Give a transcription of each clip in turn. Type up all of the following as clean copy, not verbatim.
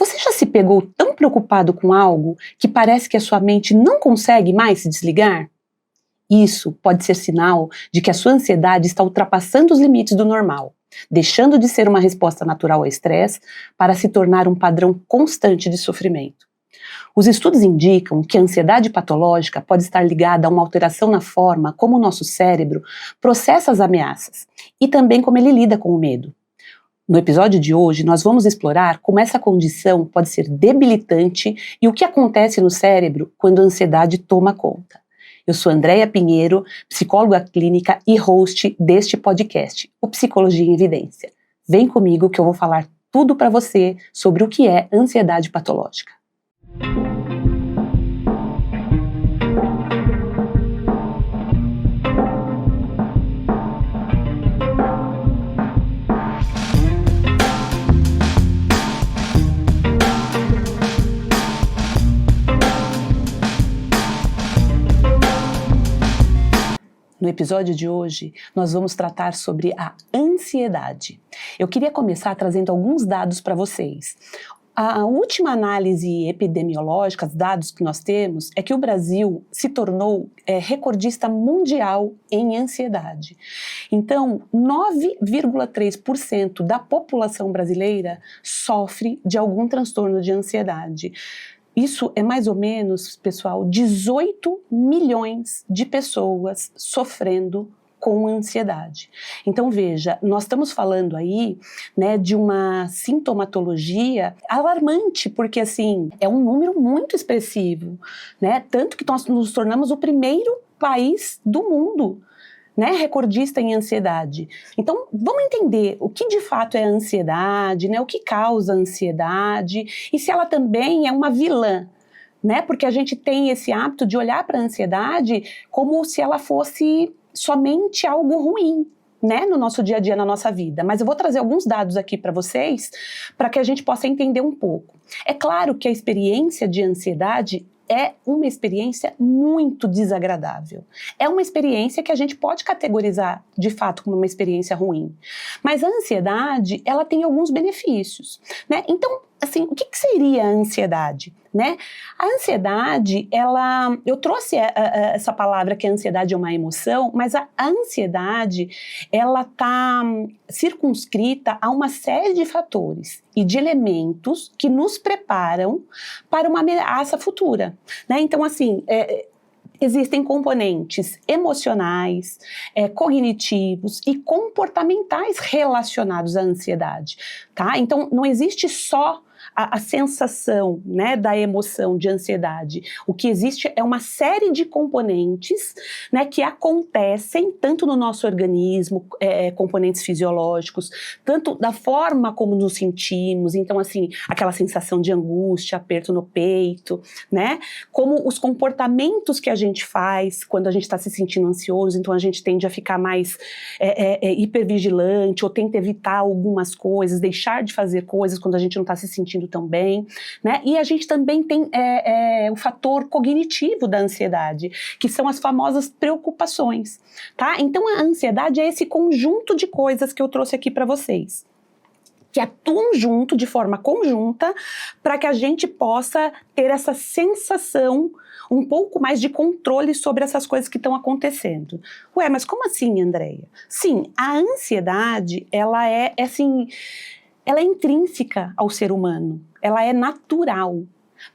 Você já se pegou tão preocupado com algo que parece que a sua mente não consegue mais se desligar? Isso pode ser sinal de que a sua ansiedade está ultrapassando os limites do normal, deixando de ser uma resposta natural ao estresse para se tornar um padrão constante de sofrimento. Os estudos indicam que a ansiedade patológica pode estar ligada a uma alteração na forma como o nosso cérebro processa as ameaças e também como ele lida com o medo. No episódio de hoje, nós vamos explorar como essa condição pode ser debilitante e o que acontece no cérebro quando a ansiedade toma conta. Eu sou Andréia Pinheiro, psicóloga clínica e host deste podcast, o Psicologia em Evidência. Vem comigo que eu vou falar tudo para você sobre o que é ansiedade patológica. No episódio de hoje, nós vamos tratar sobre a ansiedade. Eu queria começar trazendo alguns dados para vocês. A última análise epidemiológica, os dados que nós temos, é que o Brasil se tornou recordista mundial em ansiedade. Então, 9,3% da população brasileira sofre de algum transtorno de ansiedade. Isso é mais ou menos, pessoal, 18 milhões de pessoas sofrendo com ansiedade. Então veja, nós estamos falando aí, né, de uma sintomatologia alarmante, porque assim, é um número muito expressivo, né, tanto que nós nos tornamos o primeiro país do mundo, né, recordista em ansiedade. Então, vamos entender o que de fato é a ansiedade, né, o que causa a ansiedade e se ela também é uma vilã, né, porque a gente tem esse hábito de olhar para a ansiedade como se ela fosse somente algo ruim, né, no nosso dia a dia, na nossa vida. Mas eu vou trazer alguns dados aqui para vocês, para que a gente possa entender um pouco. É claro que a experiência de ansiedade é uma experiência muito desagradável. É uma experiência que a gente pode categorizar, de fato, como uma experiência ruim. Mas a ansiedade, ela tem alguns benefícios, né? Então, assim, o que seria a ansiedade, né? A ansiedade, eu trouxe essa palavra que a ansiedade é uma emoção, mas a ansiedade, ela está circunscrita a uma série de fatores e de elementos que nos preparam para uma ameaça futura, né? Então, assim, existem componentes emocionais, cognitivos e comportamentais relacionados à ansiedade, tá? Então, não existe só a sensação, né, da emoção de ansiedade. O que existe é uma série de componentes, né, que acontecem tanto no nosso organismo, componentes fisiológicos, tanto da forma como nos sentimos, então assim, aquela sensação de angústia, aperto no peito, né, como os comportamentos que a gente faz quando a gente está se sentindo ansioso, então a gente tende a ficar mais hipervigilante ou tenta evitar algumas coisas, deixar de fazer coisas quando a gente não está se sentindo tão bem, né? E a gente também tem o fator cognitivo da ansiedade, que são as famosas preocupações, tá? Então a ansiedade é esse conjunto de coisas que eu trouxe aqui para vocês, que atuam junto, de forma conjunta, para que a gente possa ter essa sensação um pouco mais de controle sobre essas coisas que estão acontecendo. Ué, mas como assim, Andréia? Sim, a ansiedade, ela é intrínseca ao ser humano, ela é natural,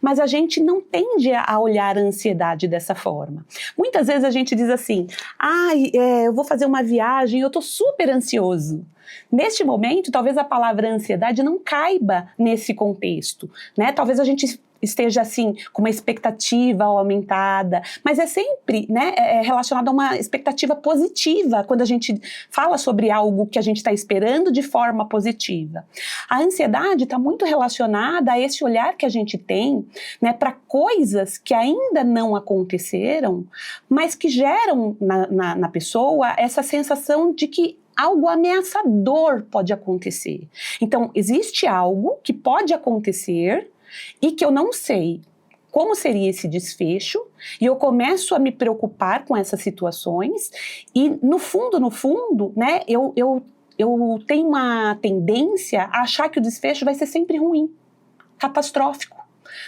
mas a gente não tende a olhar a ansiedade dessa forma. Muitas vezes a gente diz assim, eu vou fazer uma viagem, eu estou super ansioso. Neste momento, talvez a palavra ansiedade não caiba nesse contexto, né? Talvez a gente esteja assim com uma expectativa aumentada, mas é sempre, né, relacionado a uma expectativa positiva quando a gente fala sobre algo que a gente está esperando de forma positiva. A ansiedade está muito relacionada a esse olhar que a gente tem, né, para coisas que ainda não aconteceram, mas que geram na pessoa essa sensação de que algo ameaçador pode acontecer. Então, existe algo que pode acontecer e que eu não sei como seria esse desfecho, e eu começo a me preocupar com essas situações, e no fundo, né, eu tenho uma tendência a achar que o desfecho vai ser sempre ruim. catastrófico.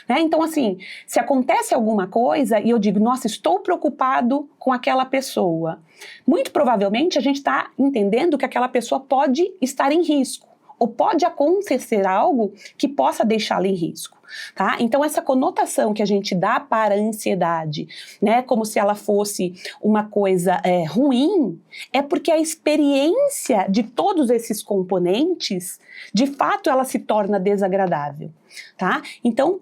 Né? Então, assim, se acontece alguma coisa e eu digo, nossa, estou preocupado com aquela pessoa, muito provavelmente a gente está entendendo que aquela pessoa pode estar em risco, ou pode acontecer algo que possa deixá-la em risco. Tá? Então, essa conotação que a gente dá para a ansiedade, né, como se ela fosse uma coisa ruim, é porque a experiência de todos esses componentes, de fato, ela se torna desagradável. Tá? Então,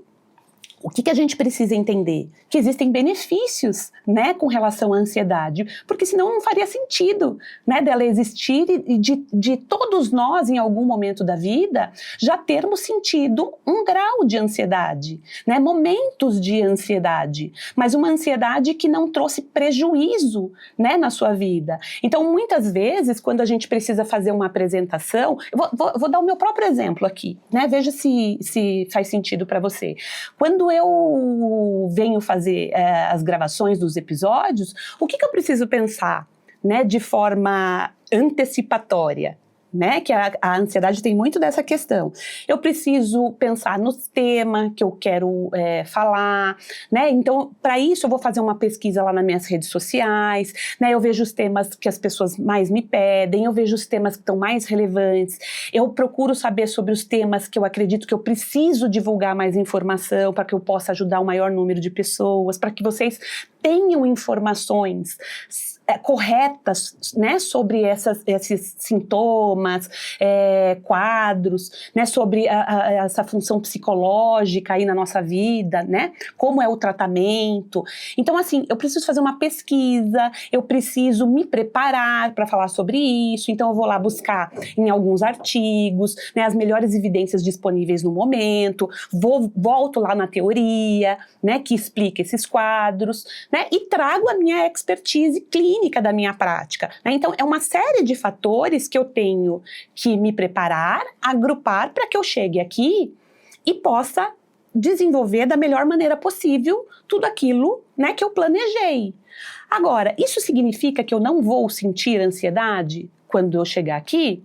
o que a gente precisa entender? Que existem benefícios, né, com relação à ansiedade, porque senão não faria sentido, né, dela existir e de todos nós, em algum momento da vida, já termos sentido um grau de ansiedade, né, momentos de ansiedade, mas uma ansiedade que não trouxe prejuízo, né, na sua vida. Então, muitas vezes, quando a gente precisa fazer uma apresentação, eu vou dar o meu próprio exemplo aqui, né, veja se faz sentido para você. Quando eu venho fazer as gravações dos episódios, o que eu preciso pensar, né, de forma antecipatória? Né, que a ansiedade tem muito dessa questão. Eu preciso pensar no tema que eu quero falar, né? Então, para isso eu vou fazer uma pesquisa lá nas minhas redes sociais, né? Eu vejo os temas que as pessoas mais me pedem, eu vejo os temas que estão mais relevantes, eu procuro saber sobre os temas que eu acredito que eu preciso divulgar mais informação para que eu possa ajudar o maior número de pessoas, para que vocês tenham informações corretas, né, sobre esses sintomas, quadros, né, sobre essa função psicológica aí na nossa vida, né, como é o tratamento. Então, assim, eu preciso fazer uma pesquisa, eu preciso me preparar para falar sobre isso, então eu vou lá buscar em alguns artigos, né, as melhores evidências disponíveis no momento, volto lá na teoria, né, que explica esses quadros, né, e trago a minha expertise clínica da minha prática, né? Então, é uma série de fatores que eu tenho que me preparar, agrupar para que eu chegue aqui e possa desenvolver da melhor maneira possível tudo aquilo, né, que eu planejei. Agora, isso significa que eu não vou sentir ansiedade quando eu chegar aqui?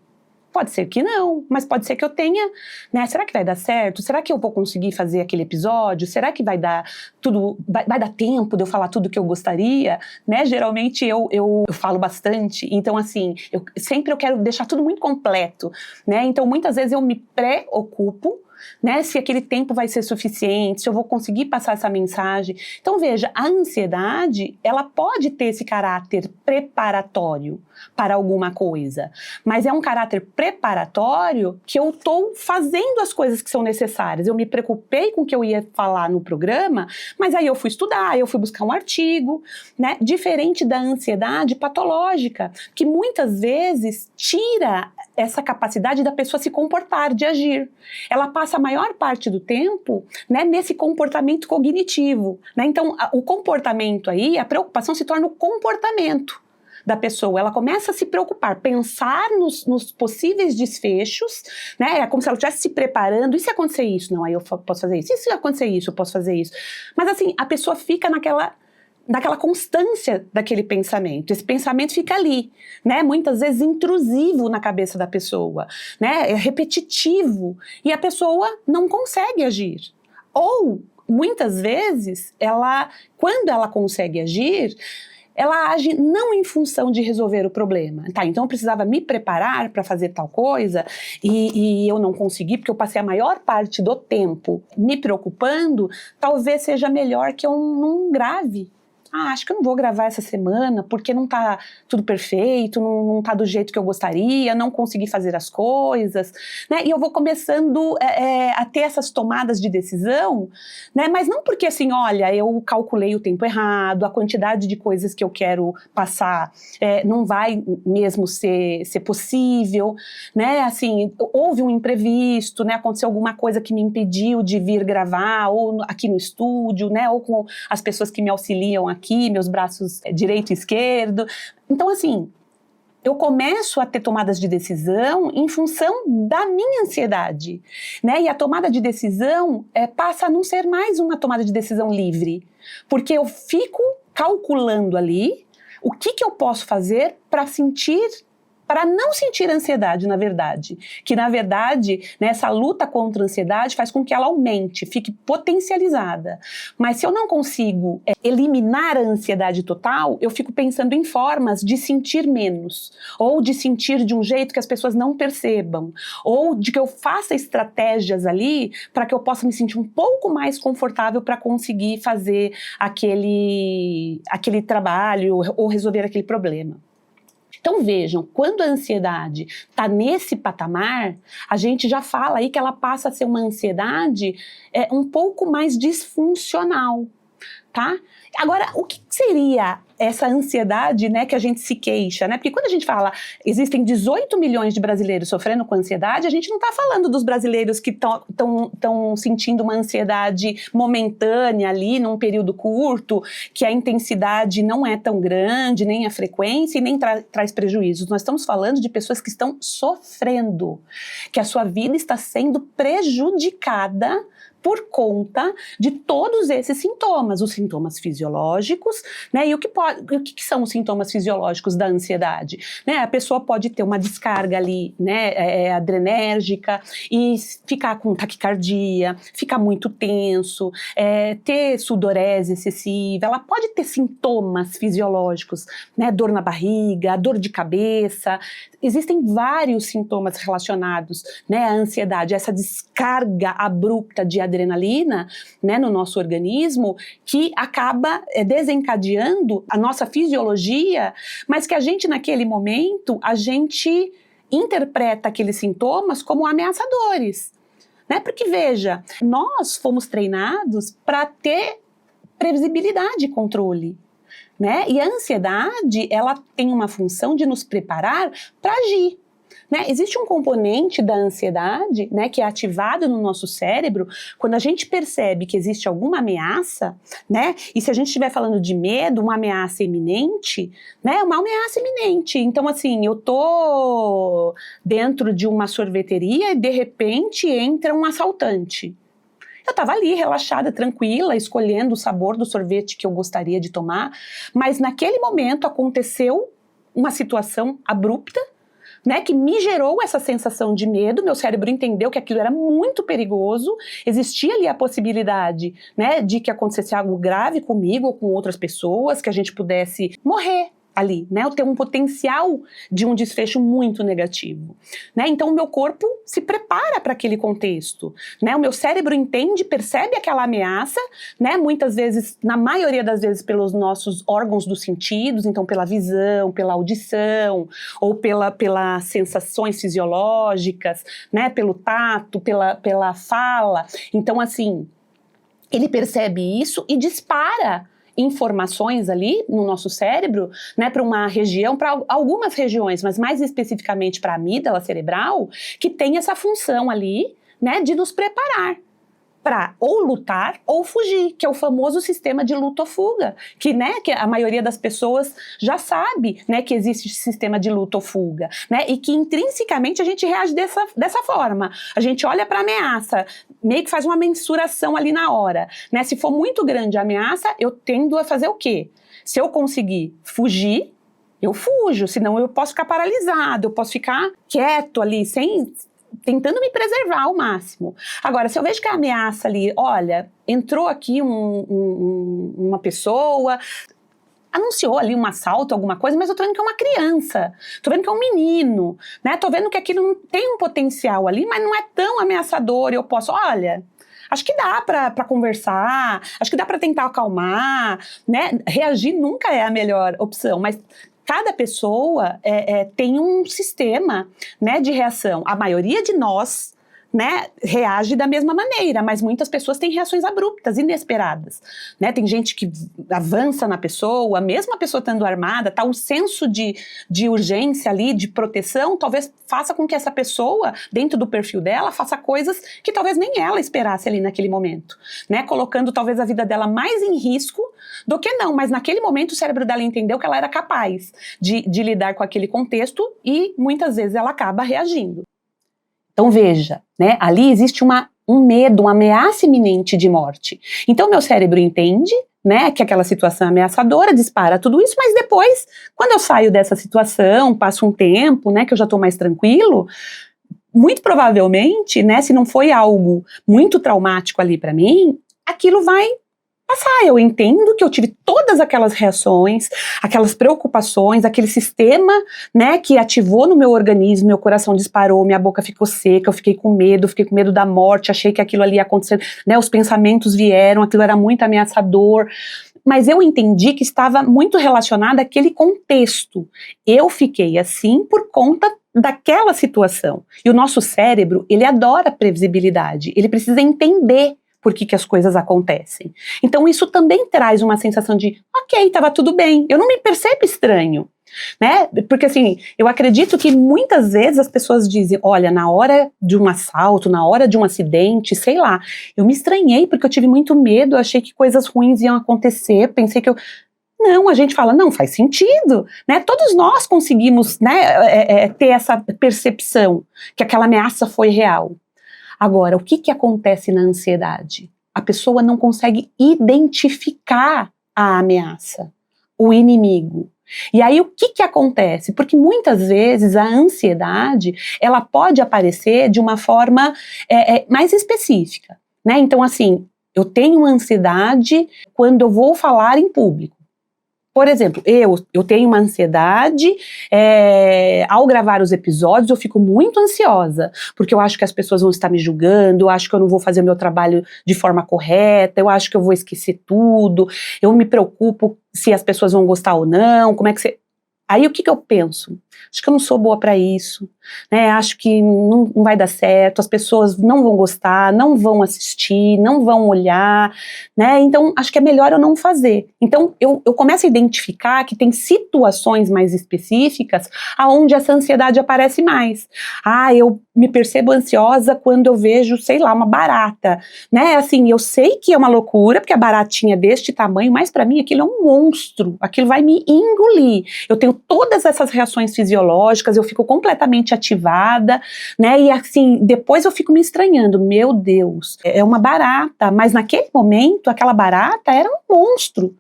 Pode ser que não, mas pode ser que eu tenha, né? Será que vai dar certo? Será que eu vou conseguir fazer aquele episódio? Será que vai dar tudo, vai dar tempo de eu falar tudo que eu gostaria? Né? Geralmente eu falo bastante, então assim, sempre eu quero deixar tudo muito completo, né? Então muitas vezes eu me preocupo, né, se aquele tempo vai ser suficiente, se eu vou conseguir passar essa mensagem. Então veja, a ansiedade, ela pode ter esse caráter preparatório para alguma coisa, mas é um caráter preparatório que eu estou fazendo as coisas que são necessárias. Eu me preocupei com o que eu ia falar no programa, mas aí eu fui estudar, eu fui buscar um artigo, né, diferente da ansiedade patológica, que muitas vezes tira essa capacidade da pessoa se comportar, de agir. Ela passa a maior parte do tempo, né, nesse comportamento cognitivo, né? Então, o comportamento aí, a preocupação se torna o comportamento da pessoa. Ela começa a se preocupar, pensar nos possíveis desfechos, né? É como se ela estivesse se preparando. E se acontecer isso? Não, aí eu posso fazer isso. E se acontecer isso? Eu posso fazer isso. Mas assim, a pessoa fica naquela constância daquele pensamento. Esse pensamento fica ali, né? Muitas vezes intrusivo na cabeça da pessoa, né? É repetitivo. E a pessoa não consegue agir. Ou, muitas vezes, quando ela consegue agir, ela age não em função de resolver o problema. Tá, então eu precisava me preparar para fazer tal coisa e eu não consegui porque eu passei a maior parte do tempo me preocupando, talvez seja melhor que eu não grave. Acho que eu não vou gravar essa semana porque não tá tudo perfeito, não tá do jeito que eu gostaria, não consegui fazer as coisas, né? E eu vou começando a ter essas tomadas de decisão, né? Mas não porque assim, olha, eu calculei o tempo errado, a quantidade de coisas que eu quero passar não vai mesmo ser possível, né? Assim, houve um imprevisto, né? Aconteceu alguma coisa que me impediu de vir gravar, ou aqui no estúdio, né? Ou com as pessoas que me auxiliam aqui, meus braços direito e esquerdo. Então, assim, eu começo a ter tomadas de decisão em função da minha ansiedade, né? E a tomada de decisão passa a não ser mais uma tomada de decisão livre, porque eu fico calculando ali o que eu posso fazer para para não sentir ansiedade, na verdade. Que, na verdade, né, essa luta contra a ansiedade faz com que ela aumente, fique potencializada. Mas se eu não consigo eliminar a ansiedade total, eu fico pensando em formas de sentir menos, ou de sentir de um jeito que as pessoas não percebam, ou de que eu faça estratégias ali para que eu possa me sentir um pouco mais confortável para conseguir fazer aquele trabalho ou resolver aquele problema. Então vejam, quando a ansiedade está nesse patamar, a gente já fala aí que ela passa a ser uma ansiedade um pouco mais disfuncional, tá? Agora, o que seria essa ansiedade, né, que a gente se queixa, né? Porque quando a gente fala, existem 18 milhões de brasileiros sofrendo com ansiedade, a gente não está falando dos brasileiros que estão sentindo uma ansiedade momentânea ali, num período curto, que a intensidade não é tão grande, nem a frequência, e nem traz prejuízos. Nós estamos falando de pessoas que estão sofrendo, que a sua vida está sendo prejudicada por conta de todos esses sintomas, os sintomas fisiológicos, né? E o que são os sintomas fisiológicos da ansiedade? Né? A pessoa pode ter uma descarga ali, né, adrenérgica, e ficar com taquicardia, ficar muito tenso, ter sudorese excessiva, ela pode ter sintomas fisiológicos, né? Dor na barriga, dor de cabeça. Existem vários sintomas relacionados, né, à ansiedade, essa descarga abrupta de adrenalina, né, no nosso organismo, que acaba desencadeando a nossa fisiologia, mas que a gente, naquele momento, a gente interpreta aqueles sintomas como ameaçadores, né? Porque, veja, nós fomos treinados para ter previsibilidade e controle, né? E a ansiedade, ela tem uma função de nos preparar para agir, né? Existe um componente da ansiedade, né, que é ativado no nosso cérebro quando a gente percebe que existe alguma ameaça, né? E se a gente estiver falando de medo, uma ameaça iminente, né? Uma ameaça iminente. Então, assim, eu tô dentro de uma sorveteria e de repente entra um assaltante. Eu estava ali, relaxada, tranquila, escolhendo o sabor do sorvete que eu gostaria de tomar, mas naquele momento aconteceu uma situação abrupta, né, que me gerou essa sensação de medo. Meu cérebro entendeu que aquilo era muito perigoso, existia ali a possibilidade, né, de que acontecesse algo grave comigo ou com outras pessoas, que a gente pudesse morrer ali, né, eu tenho um potencial de um desfecho muito negativo, né, então o meu corpo se prepara para aquele contexto, né, o meu cérebro entende, percebe aquela ameaça, né, muitas vezes, na maioria das vezes pelos nossos órgãos dos sentidos, então pela visão, pela audição, ou pelas sensações fisiológicas, né, pelo tato, pela fala, então assim, ele percebe isso e dispara informações ali no nosso cérebro, né, para uma região, para algumas regiões, mas mais especificamente para a amígdala cerebral, que tem essa função ali, né, de nos preparar para ou lutar ou fugir, que é o famoso sistema de luta ou fuga, que, né, que a maioria das pessoas já sabe, né, que existe esse sistema de luta ou fuga, né, e que intrinsecamente a gente reage dessa forma. A gente olha para a ameaça, meio que faz uma mensuração ali na hora, né? Se for muito grande a ameaça, eu tendo a fazer o quê? Se eu conseguir fugir, eu fujo, senão eu posso ficar paralisado, eu posso ficar quieto ali, tentando me preservar ao máximo. Agora, se eu vejo que a ameaça ali, olha, entrou aqui uma pessoa, anunciou ali um assalto, alguma coisa, mas eu tô vendo que é uma criança, tô vendo que é um menino, né? Tô vendo que aquilo não tem um potencial ali, mas não é tão ameaçador, eu posso, olha, acho que dá para conversar, acho que dá para tentar acalmar, né? Reagir nunca é a melhor opção, mas cada pessoa tem um sistema, né, de reação. A maioria de nós, né, reage da mesma maneira, mas muitas pessoas têm reações abruptas, inesperadas, né? Tem gente que avança na pessoa, mesmo a pessoa estando armada, tá, o senso de urgência ali, de proteção, talvez faça com que essa pessoa, dentro do perfil dela, faça coisas que talvez nem ela esperasse ali naquele momento, né? Colocando talvez a vida dela mais em risco do que não, mas naquele momento o cérebro dela entendeu que ela era capaz de lidar com aquele contexto e muitas vezes ela acaba reagindo. Então veja, né, ali existe um medo, uma ameaça iminente de morte. Então meu cérebro entende, né, que aquela situação é ameaçadora, dispara tudo isso, mas depois, quando eu saio dessa situação, passo um tempo, né, que eu já estou mais tranquilo, muito provavelmente, né, se não foi algo muito traumático ali para mim, aquilo vai passar. Eu entendo que eu tive todas aquelas reações, aquelas preocupações, aquele sistema, né, que ativou no meu organismo, meu coração disparou, minha boca ficou seca, eu fiquei com medo da morte, achei que aquilo ali ia acontecer, né, os pensamentos vieram, aquilo era muito ameaçador, mas eu entendi que estava muito relacionado àquele contexto. Eu fiquei assim por conta daquela situação. E o nosso cérebro, ele adora previsibilidade, ele precisa entender por que as coisas acontecem. Então isso também traz uma sensação de, ok, estava tudo bem, eu não me percebo estranho, né? Porque assim, eu acredito que muitas vezes as pessoas dizem, olha, na hora de um assalto, na hora de um acidente, sei lá, eu me estranhei porque eu tive muito medo, eu achei que coisas ruins iam acontecer, pensei que eu... Não, a gente fala, não, faz sentido, né? Todos nós conseguimos, né, ter essa percepção que aquela ameaça foi real. Agora, o que acontece na ansiedade? A pessoa não consegue identificar a ameaça, o inimigo. E aí o que acontece? Porque muitas vezes a ansiedade, ela pode aparecer de uma forma mais específica, né? Então assim, eu tenho ansiedade quando eu vou falar em público. Por exemplo, eu tenho uma ansiedade, ao gravar os episódios eu fico muito ansiosa, porque eu acho que as pessoas vão estar me julgando, eu acho que eu não vou fazer o meu trabalho de forma correta, eu acho que eu vou esquecer tudo, eu me preocupo se as pessoas vão gostar ou não, como é que você... Aí o que eu penso? Acho que eu não sou boa para isso, né? Acho que não vai dar certo, as pessoas não vão gostar, não vão assistir, não vão olhar, né? Então acho que é melhor eu não fazer. Então eu começo a identificar que tem situações mais específicas aonde essa ansiedade aparece mais. Ah, eu me percebo ansiosa quando eu vejo, sei lá, uma barata, né? Assim, eu sei que é uma loucura, porque a baratinha é deste tamanho, mas para mim aquilo é um monstro, aquilo vai me engolir. Eu tenho todas essas reações fisiológicas, eu fico completamente ativada, né, e assim, depois eu fico me estranhando, meu Deus, é uma barata, mas naquele momento, aquela barata era um monstro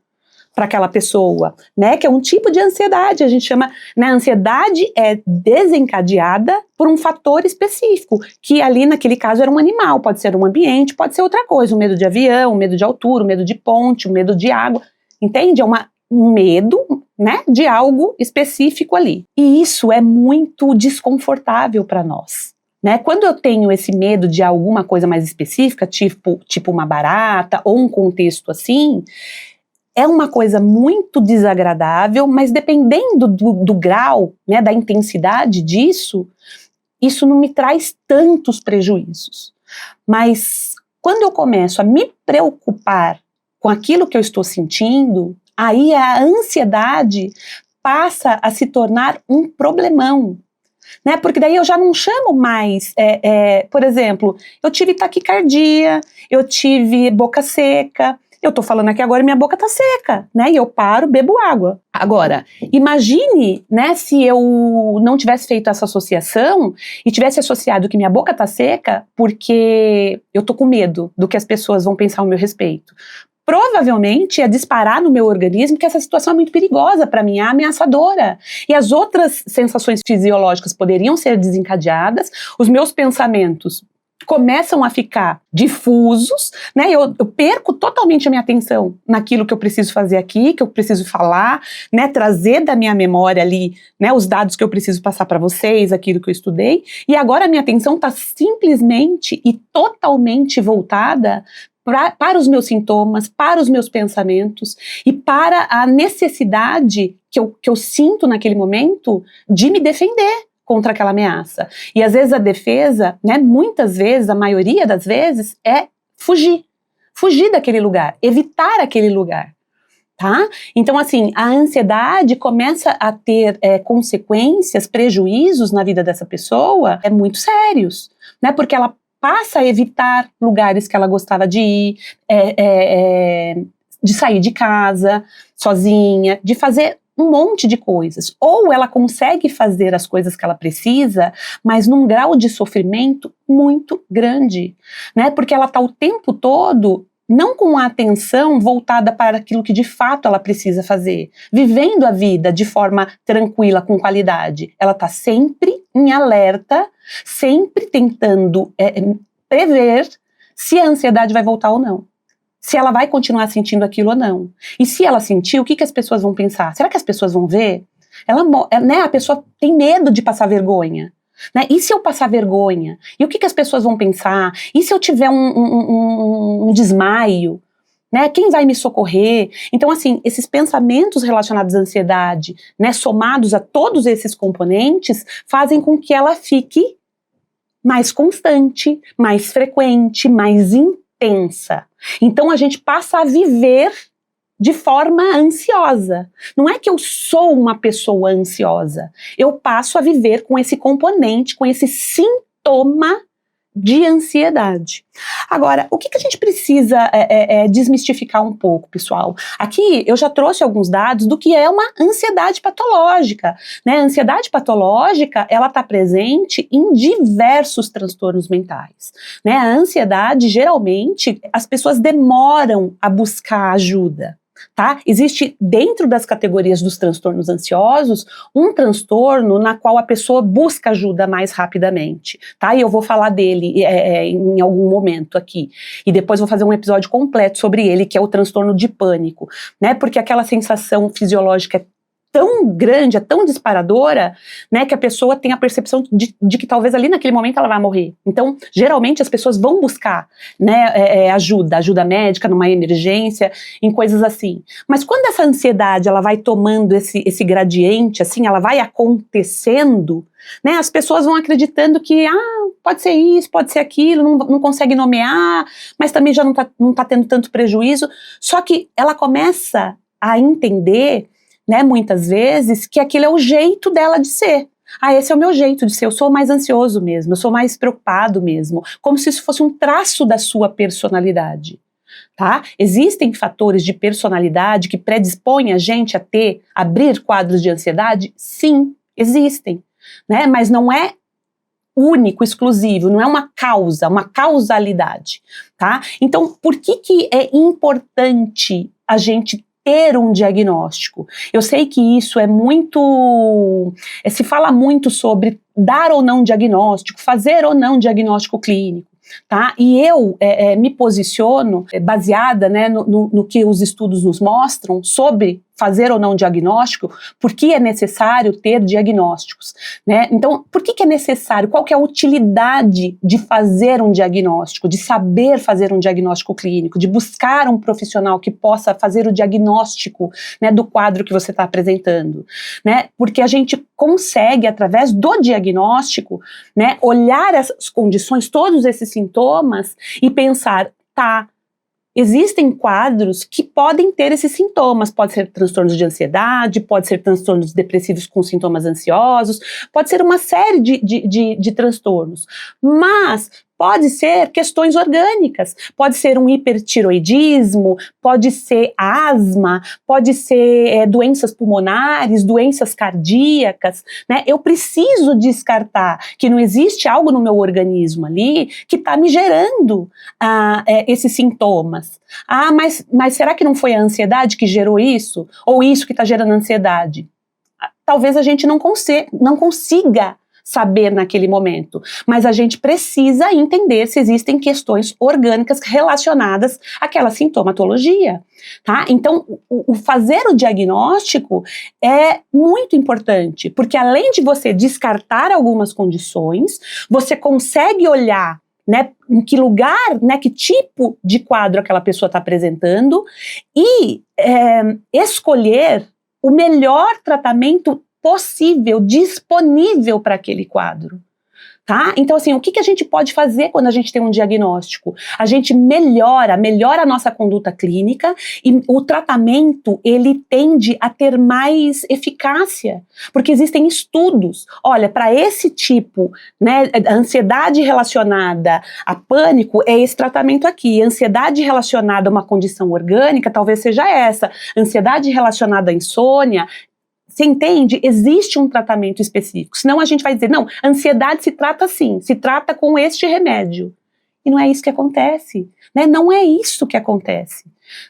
para aquela pessoa, né, que é um tipo de ansiedade, a gente chama, né, a ansiedade é desencadeada por um fator específico, que ali naquele caso era um animal, pode ser um ambiente, pode ser outra coisa, o medo de avião, o medo de altura, o medo de ponte, o medo de água, entende? É um medo, né, de algo específico ali. E isso é muito desconfortável para nós, né? Quando eu tenho esse medo de alguma coisa mais específica, tipo uma barata ou um contexto assim, é uma coisa muito desagradável, mas dependendo do grau, né, da intensidade disso, isso não me traz tantos prejuízos. Mas quando eu começo a me preocupar com aquilo que eu estou sentindo, aí a ansiedade passa a se tornar um problemão, né? Porque daí eu já não chamo mais, por exemplo, eu tive taquicardia, eu tive boca seca, eu tô falando aqui agora e minha boca tá seca, né? E eu paro, bebo água. Agora, imagine, né, se eu não tivesse feito essa associação e tivesse associado que minha boca tá seca porque eu tô com medo do que as pessoas vão pensar ao meu respeito. Provavelmente ia disparar no meu organismo que essa situação é muito perigosa para mim, é ameaçadora. E as outras sensações fisiológicas poderiam ser desencadeadas, os meus pensamentos começam a ficar difusos, né? Eu perco totalmente a minha atenção naquilo que eu preciso fazer aqui, que eu preciso falar, né? Trazer da minha memória ali, né? Os dados que eu preciso passar para vocês, aquilo que eu estudei, e agora a minha atenção está simplesmente e totalmente voltada para os meus sintomas, para os meus pensamentos e para a necessidade que eu sinto naquele momento de me defender contra aquela ameaça. E às vezes a defesa, né, muitas vezes, a maioria das vezes, é fugir daquele lugar, evitar aquele lugar. Tá? Então, assim, a ansiedade começa a ter consequências, prejuízos na vida dessa pessoa muito sérios, né? Porque ela passa a evitar lugares que ela gostava de ir, de sair de casa sozinha, de fazer um monte de coisas. Ou ela consegue fazer as coisas que ela precisa, mas num grau de sofrimento muito grande, né? Porque ela está o tempo todo não com a atenção voltada para aquilo que de fato ela precisa fazer, vivendo a vida de forma tranquila, com qualidade. Ela está sempre em alerta, sempre tentando prever se a ansiedade vai voltar ou não, se ela vai continuar sentindo aquilo ou não. E se ela sentir, o que as pessoas vão pensar? Será que as pessoas vão ver? A pessoa tem medo de passar vergonha. Né? E se eu passar vergonha? E o que as pessoas vão pensar? E se eu tiver um desmaio? Né? Quem vai me socorrer? Então, assim, esses pensamentos relacionados à ansiedade, né, somados a todos esses componentes, fazem com que ela fique mais constante, mais frequente, mais intensa. Então, a gente passa a viver de forma ansiosa. Não é que eu sou uma pessoa ansiosa, eu passo a viver com esse componente, com esse sintoma de ansiedade. Agora, o que a gente precisa desmistificar um pouco, pessoal? Aqui eu já trouxe alguns dados do que é uma ansiedade patológica, né? A ansiedade patológica, ela está presente em diversos transtornos mentais, né? A ansiedade, geralmente, as pessoas demoram a buscar ajuda. Tá? Existe dentro das categorias dos transtornos ansiosos um transtorno na qual a pessoa busca ajuda mais rapidamente, tá? E eu vou falar dele em algum momento aqui, e depois vou fazer um episódio completo sobre ele, que é o transtorno de pânico, né? Porque aquela sensação fisiológica é tão grande, é tão disparadora, né, que a pessoa tem a percepção de que talvez ali naquele momento ela vai morrer. Então, geralmente as pessoas vão buscar, né, ajuda médica numa emergência, em coisas assim. Mas quando essa ansiedade ela vai tomando esse gradiente, assim, ela vai acontecendo, né, as pessoas vão acreditando que, pode ser isso, pode ser aquilo, não consegue nomear, mas também já não tá tendo tanto prejuízo. Só que ela começa a entender, né, muitas vezes, que aquele é o jeito dela de ser. Esse é o meu jeito de ser, eu sou mais ansioso mesmo, eu sou mais preocupado mesmo, como se isso fosse um traço da sua personalidade, tá? Existem fatores de personalidade que predispõem a gente a abrir quadros de ansiedade? Sim, existem, né, mas não é único, exclusivo, não é uma causalidade, tá? Então, por que é importante a gente ter um diagnóstico? Eu sei que isso se fala muito sobre dar ou não diagnóstico, fazer ou não diagnóstico clínico, tá? E eu me posiciono baseada, né, no que os estudos nos mostram sobre fazer ou não diagnóstico, porque é necessário ter diagnósticos, né? Então, por que é necessário? Qual que é a utilidade de fazer um diagnóstico, de saber fazer um diagnóstico clínico, de buscar um profissional que possa fazer o diagnóstico, né, do quadro que você está apresentando, né? Porque a gente consegue, através do diagnóstico, né, olhar essas condições, todos esses sintomas e pensar, existem quadros que podem ter esses sintomas, pode ser transtornos de ansiedade, pode ser transtornos depressivos com sintomas ansiosos, pode ser uma série de transtornos, mas pode ser questões orgânicas, pode ser um hipertiroidismo, pode ser asma, pode ser doenças pulmonares, doenças cardíacas, né? Eu preciso descartar que não existe algo no meu organismo ali que está me gerando esses sintomas. Mas será que não foi a ansiedade que gerou isso? Ou isso que está gerando ansiedade? Talvez a gente não consiga saber naquele momento, mas a gente precisa entender se existem questões orgânicas relacionadas àquela sintomatologia, tá? Então, o fazer o diagnóstico é muito importante, porque além de você descartar algumas condições, você consegue olhar, né, em que lugar, né, que tipo de quadro aquela pessoa está apresentando e escolher o melhor tratamento possível, disponível para aquele quadro, tá? Então, assim, o que a gente pode fazer quando a gente tem um diagnóstico? A gente melhora a nossa conduta clínica e o tratamento, ele tende a ter mais eficácia, porque existem estudos, olha, para esse tipo, né, ansiedade relacionada a pânico, é esse tratamento aqui, ansiedade relacionada a uma condição orgânica, talvez seja essa, ansiedade relacionada à insônia. Você entende? Existe um tratamento específico. Senão a gente vai dizer, não, ansiedade se trata assim, se trata com este remédio. E não é isso que acontece, né? Não é isso que acontece,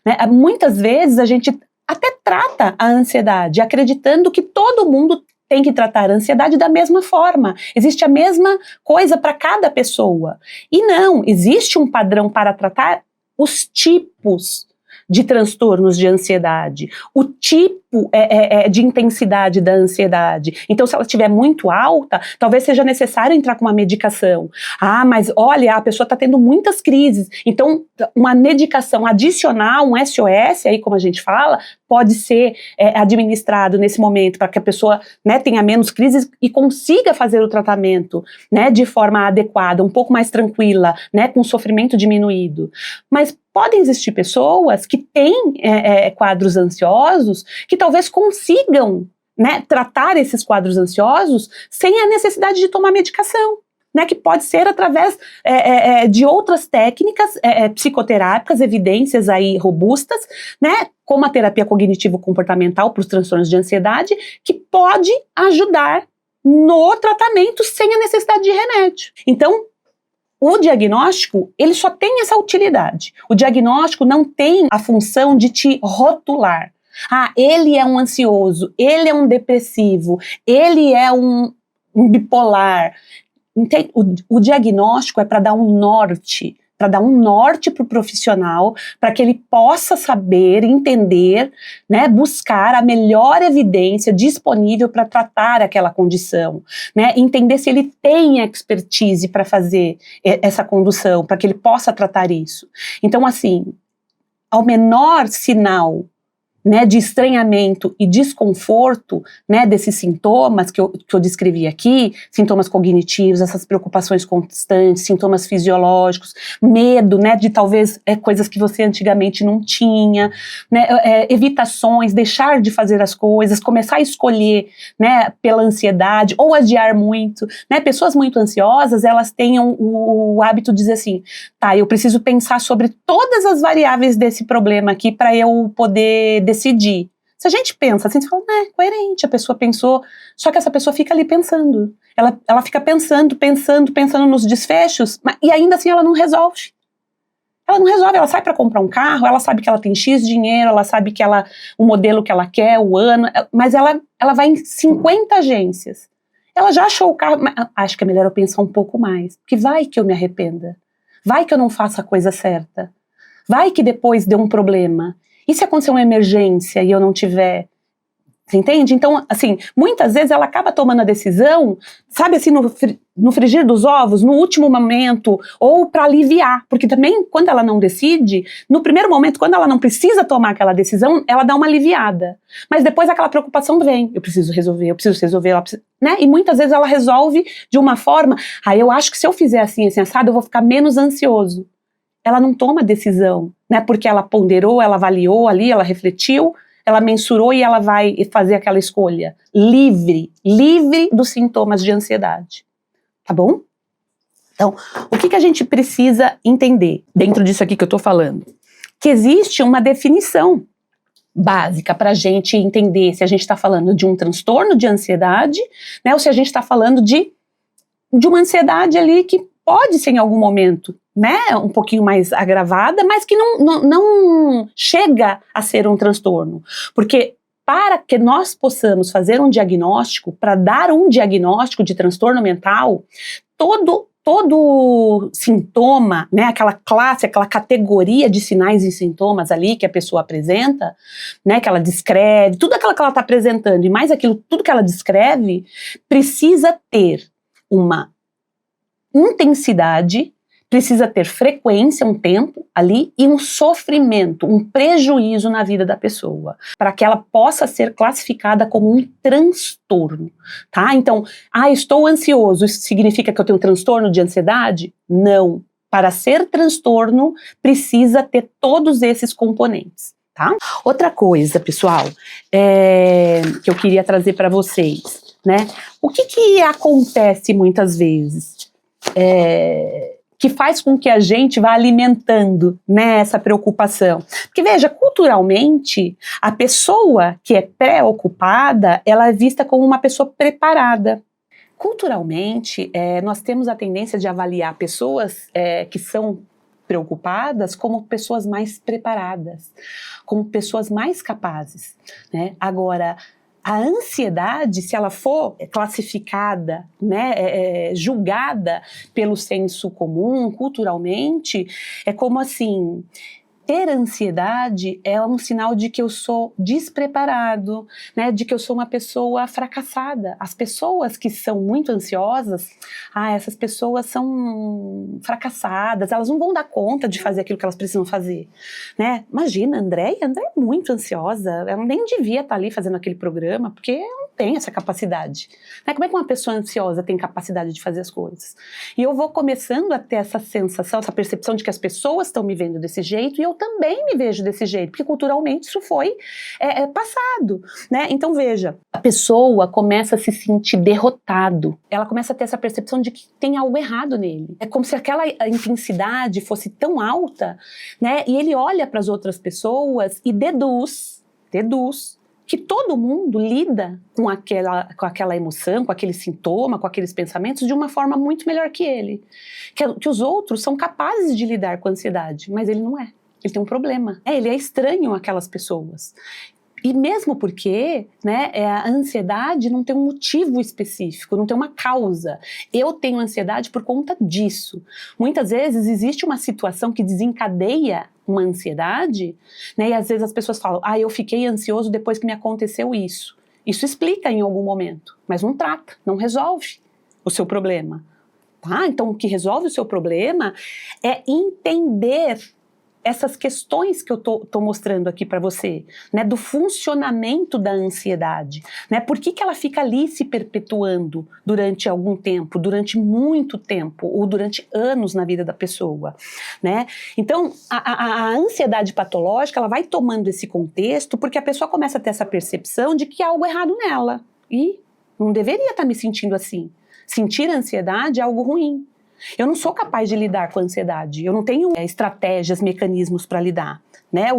né? Muitas vezes a gente até trata a ansiedade acreditando que todo mundo tem que tratar a ansiedade da mesma forma. Existe a mesma coisa para cada pessoa. E não, existe um padrão para tratar os tipos de transtornos de ansiedade, o tipo de intensidade da ansiedade. Então, se ela estiver muito alta, talvez seja necessário entrar com uma medicação. Ah, mas olha, a pessoa está tendo muitas crises. Então, uma medicação adicional, um SOS, aí como a gente fala, pode ser administrado nesse momento para que a pessoa, né, tenha menos crises e consiga fazer o tratamento, né, de forma adequada, um pouco mais tranquila, né, com o sofrimento diminuído. Mas podem existir pessoas que têm quadros ansiosos que talvez consigam, né, tratar esses quadros ansiosos sem a necessidade de tomar medicação, né, que pode ser através de outras técnicas psicoterápicas, evidências aí robustas, né, como a terapia cognitivo-comportamental para os transtornos de ansiedade, que pode ajudar no tratamento sem a necessidade de remédio. Então, o diagnóstico, ele só tem essa utilidade. O diagnóstico não tem a função de te rotular. Ah, ele é um ansioso, ele é um depressivo, ele é um bipolar. O diagnóstico é para dar um norte, para o profissional, para que ele possa saber, entender, né, buscar a melhor evidência disponível para tratar aquela condição, né, entender se ele tem expertise para fazer essa condução, para que ele possa tratar isso. Então, assim, ao menor sinal, né, de estranhamento e desconforto, né, desses sintomas que eu descrevi aqui, sintomas cognitivos, essas preocupações constantes, sintomas fisiológicos, medo, né, de talvez coisas que você antigamente não tinha, né, evitações, deixar de fazer as coisas, começar a escolher, né, pela ansiedade ou adiar muito, né, pessoas muito ansiosas, elas têm o hábito de dizer assim, tá, eu preciso pensar sobre todas as variáveis desse problema aqui para eu poder decidir. Se a gente pensa assim, você fala, coerente, a pessoa pensou, só que essa pessoa fica ali pensando. Ela fica pensando nos desfechos, e ainda assim ela não resolve. Ela sai para comprar um carro, ela sabe que ela tem X dinheiro, ela sabe que o modelo que ela quer, o ano, mas ela vai em 50 agências. Ela já achou o carro, mas acho que é melhor eu pensar um pouco mais, porque vai que eu me arrependa, vai que eu não faça a coisa certa, vai que depois dê um problema. E se acontecer uma emergência e eu não tiver? Você entende? Então, assim, muitas vezes ela acaba tomando a decisão, sabe assim, no frigir dos ovos, no último momento, ou para aliviar. Porque também, quando ela não decide, no primeiro momento, quando ela não precisa tomar aquela decisão, ela dá uma aliviada. Mas depois aquela preocupação vem. Eu preciso resolver, né? E muitas vezes ela resolve de uma forma, eu acho que se eu fizer assim, assado, eu vou ficar menos ansioso. Ela não toma decisão, né, porque ela ponderou, ela avaliou ali, ela refletiu, ela mensurou e ela vai fazer aquela escolha livre dos sintomas de ansiedade, tá bom? Então, o que a gente precisa entender dentro disso aqui que eu tô falando? Que existe uma definição básica para a gente entender se a gente está falando de um transtorno de ansiedade, né, ou se a gente está falando de uma ansiedade ali que pode ser em algum momento, né, um pouquinho mais agravada, mas que não chega a ser um transtorno. Porque para que nós possamos fazer um diagnóstico, para dar um diagnóstico de transtorno mental, todo sintoma, né, aquela classe, aquela categoria de sinais e sintomas ali que a pessoa apresenta, né, que ela descreve, tudo aquilo que ela está apresentando e mais aquilo, tudo que ela descreve, precisa ter uma intensidade, precisa ter frequência, um tempo ali e um sofrimento, um prejuízo na vida da pessoa, para que ela possa ser classificada como um transtorno, tá? Então, estou ansioso, isso significa que eu tenho um transtorno de ansiedade? Não. Para ser transtorno, precisa ter todos esses componentes, tá? Outra coisa, pessoal, que eu queria trazer para vocês, né? O que acontece muitas vezes? Que faz com que a gente vá alimentando, né, essa preocupação. Porque veja, culturalmente, a pessoa que é preocupada, ela é vista como uma pessoa preparada. Culturalmente, nós temos a tendência de avaliar pessoas que são preocupadas como pessoas mais preparadas, como pessoas mais capazes, né? Agora, a ansiedade, se ela for classificada, né, julgada pelo senso comum, culturalmente, é como assim: ter ansiedade é um sinal de que eu sou despreparado, né, de que eu sou uma pessoa fracassada. As pessoas que são muito ansiosas, essas pessoas são fracassadas, elas não vão dar conta de fazer aquilo que elas precisam fazer, né? Imagina, Andréia é muito ansiosa, ela nem devia estar ali fazendo aquele programa, porque não tem essa capacidade, né? Como é que uma pessoa ansiosa tem capacidade de fazer as coisas? E eu vou começando a ter essa sensação, essa percepção de que as pessoas estão me vendo desse jeito e eu também me vejo desse jeito, porque culturalmente isso foi passado, né? Então veja, a pessoa começa a se sentir derrotado, ela começa a ter essa percepção de que tem algo errado nele. É como se aquela intensidade fosse tão alta, né? E ele olha para as outras pessoas e deduz que todo mundo lida com aquela emoção, com aquele sintoma, com aqueles pensamentos de uma forma muito melhor que ele. Que os outros são capazes de lidar com a ansiedade, mas ele não é. Ele tem um problema. Ele é estranho àquelas pessoas. E mesmo porque, né, a ansiedade não tem um motivo específico, não tem uma causa. Eu tenho ansiedade por conta disso. Muitas vezes existe uma situação que desencadeia uma ansiedade, né, e às vezes as pessoas falam: eu fiquei ansioso depois que me aconteceu isso. Isso explica em algum momento, mas não trata, não resolve o seu problema. Então o que resolve o seu problema é entender essas questões que eu tô mostrando aqui para você, né, do funcionamento da ansiedade, né, por que ela fica ali se perpetuando durante algum tempo, durante muito tempo, ou durante anos na vida da pessoa, né? Então, a ansiedade patológica, ela vai tomando esse contexto porque a pessoa começa a ter essa percepção de que há algo errado nela, e não deveria estar me sentindo assim. Sentir ansiedade é algo ruim. Eu não sou capaz de lidar com a ansiedade, eu não tenho estratégias, mecanismos para lidar, né?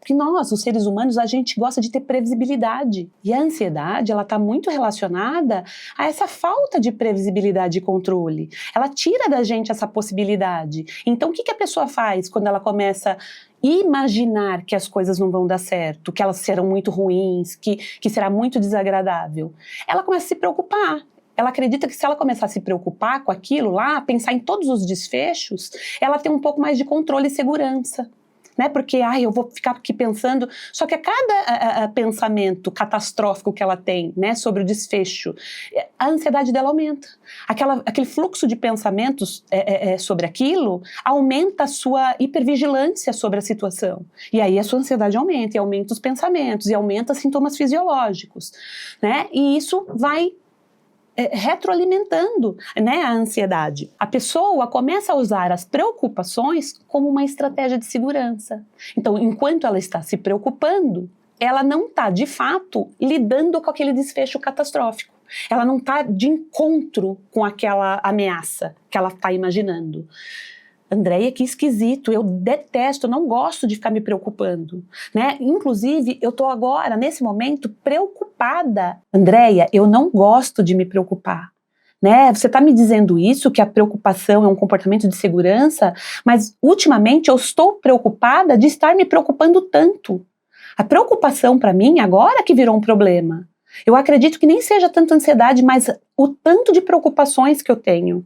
Que nós, os seres humanos, a gente gosta de ter previsibilidade, e a ansiedade, ela está muito relacionada a essa falta de previsibilidade e controle. Ela tira da gente essa possibilidade. Então o que a pessoa faz quando ela começa a imaginar que as coisas não vão dar certo, que elas serão muito ruins, que será muito desagradável? Ela começa a se preocupar. Ela acredita que se ela começar a se preocupar com aquilo lá, pensar em todos os desfechos, ela tem um pouco mais de controle e segurança, né? Porque, eu vou ficar aqui pensando, só que a cada pensamento catastrófico que ela tem, né, sobre o desfecho, a ansiedade dela aumenta. Aquele fluxo de pensamentos sobre aquilo aumenta a sua hipervigilância sobre a situação. E aí a sua ansiedade aumenta, e aumenta os pensamentos, e aumenta os sintomas fisiológicos, né? E isso vai retroalimentando, né, a ansiedade. A pessoa começa a usar as preocupações como uma estratégia de segurança. Então, enquanto ela está se preocupando, ela não está, de fato, lidando com aquele desfecho catastrófico. Ela não está de encontro com aquela ameaça que ela está imaginando. Andréia, que esquisito, eu detesto, não gosto de ficar me preocupando, né? Inclusive, eu tô agora, nesse momento, preocupada. Andréia, eu não gosto de me preocupar, né? Você tá me dizendo isso, que a preocupação é um comportamento de segurança, mas ultimamente eu estou preocupada de estar me preocupando tanto. A preocupação para mim agora que virou um problema. Eu acredito que nem seja tanta ansiedade, mas o tanto de preocupações que eu tenho.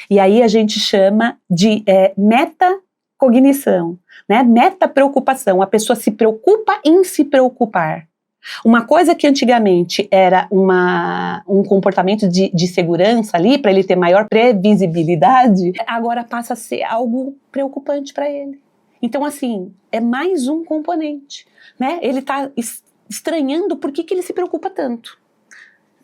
E aí a gente chama de metacognição, né? Metapreocupação. A pessoa se preocupa em se preocupar. Uma coisa que antigamente era um comportamento de segurança ali, para ele ter maior previsibilidade, agora passa a ser algo preocupante para ele. Então, assim, é mais um componente, né? Ele está estranhando por que ele se preocupa tanto.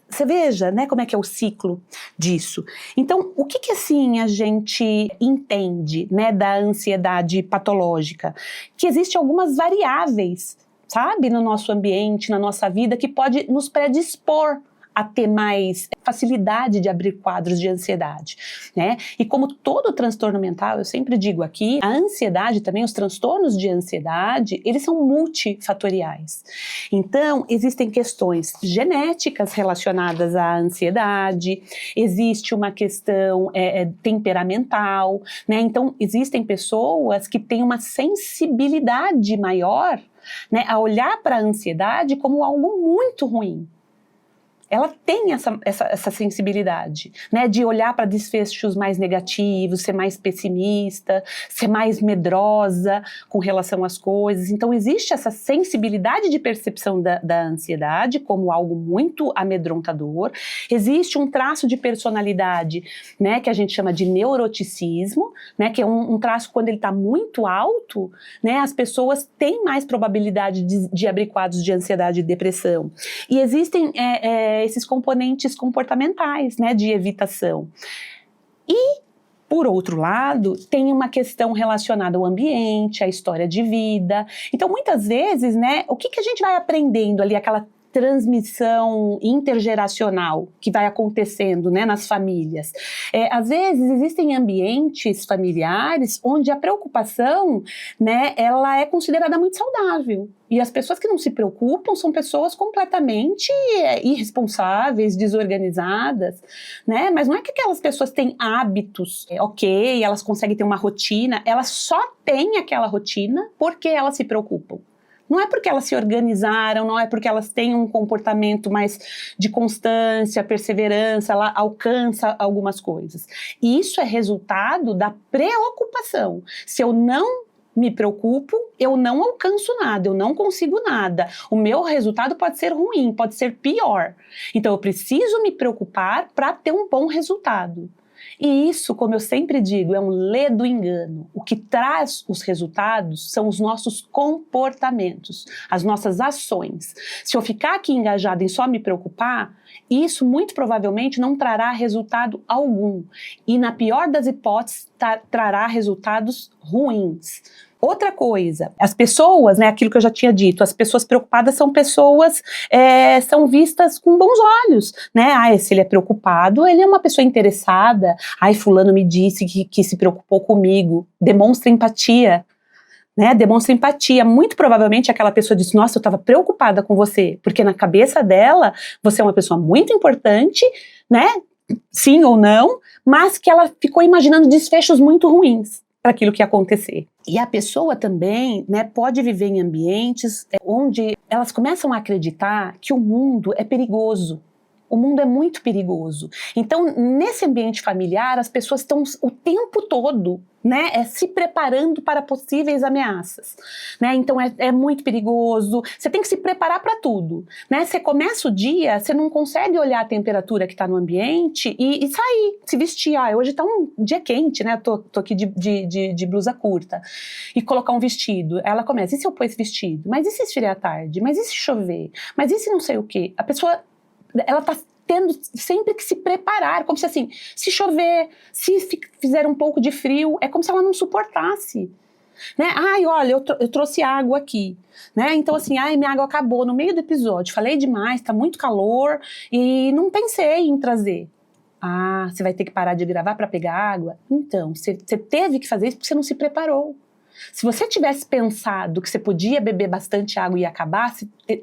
Você veja, né, como é que é o ciclo disso. Então, o que assim a gente entende, né, da ansiedade patológica? Que existem algumas variáveis, sabe, no nosso ambiente, na nossa vida, que pode nos predispor a ter mais facilidade de abrir quadros de ansiedade, né? E como todo transtorno mental, eu sempre digo aqui, a ansiedade também, os transtornos de ansiedade, eles são multifatoriais. Então, existem questões genéticas relacionadas à ansiedade, existe uma questão temperamental, né? Então, existem pessoas que têm uma sensibilidade maior, né, a olhar para a ansiedade como algo muito ruim. Ela tem essa sensibilidade, né, de olhar para desfechos mais negativos, ser mais pessimista, ser mais medrosa com relação às coisas. Então, existe essa sensibilidade de percepção da ansiedade como algo muito amedrontador. Existe um traço de personalidade, né, que a gente chama de neuroticismo, né, que é um traço quando ele está muito alto, né, as pessoas têm mais probabilidade de abrir quadros de ansiedade e depressão. E existem esses componentes comportamentais, né, de evitação. E, por outro lado, tem uma questão relacionada ao ambiente, à história de vida. Então, muitas vezes, né, o que a gente vai aprendendo ali, aquela transmissão intergeracional que vai acontecendo, né, nas famílias. Às vezes existem ambientes familiares onde a preocupação, né, ela é considerada muito saudável. E as pessoas que não se preocupam são pessoas completamente irresponsáveis, desorganizadas, né? Mas não é que aquelas pessoas têm hábitos, ok, elas conseguem ter uma rotina, elas só têm aquela rotina porque elas se preocupam. Não é porque elas se organizaram, não é porque elas têm um comportamento mais de constância, perseverança, ela alcança algumas coisas. E isso é resultado da preocupação. Se eu não me preocupo, eu não alcanço nada, eu não consigo nada. O meu resultado pode ser ruim, pode ser pior. Então eu preciso me preocupar para ter um bom resultado. E isso, como eu sempre digo, é um ledo engano. O que traz os resultados são os nossos comportamentos, as nossas ações. Se eu ficar aqui engajada em só me preocupar, isso muito provavelmente não trará resultado algum. E na pior das hipóteses, trará resultados ruins. Outra coisa, as pessoas, né, aquilo que eu já tinha dito, as pessoas preocupadas são pessoas, são vistas com bons olhos, né, se ele é preocupado, ele é uma pessoa interessada, fulano me disse que se preocupou comigo, demonstra empatia, né, demonstra empatia, muito provavelmente aquela pessoa disse, nossa, eu estava preocupada com você, porque na cabeça dela, você é uma pessoa muito importante, né, sim ou não, mas que ela ficou imaginando desfechos muito ruins para aquilo que ia acontecer. E a pessoa também, né, pode viver em ambientes onde elas começam a acreditar que o mundo é perigoso. O mundo é muito perigoso. Então, nesse ambiente familiar, as pessoas estão o tempo todo, né, se preparando para possíveis ameaças, né? Então é muito perigoso. Você tem que se preparar para tudo, né? Você começa o dia, você não consegue olhar a temperatura que está no ambiente e sair, se vestir. Hoje está um dia quente, né? Tô aqui de blusa curta e colocar um vestido. Ela começa, e se eu pôr esse vestido? Mas e se esfriar à tarde? Mas e se chover? Mas e se não sei o quê? A pessoa, ela está tendo sempre que se preparar, como se assim, se chover, se fizer um pouco de frio, é como se ela não suportasse, né? Olha, eu trouxe água aqui, né? Então assim, minha água acabou no meio do episódio, falei demais, tá muito calor e não pensei em trazer. Você vai ter que parar de gravar para pegar água? Então, você teve que fazer isso porque você não se preparou. Se você tivesse pensado que você podia beber bastante água e acabar,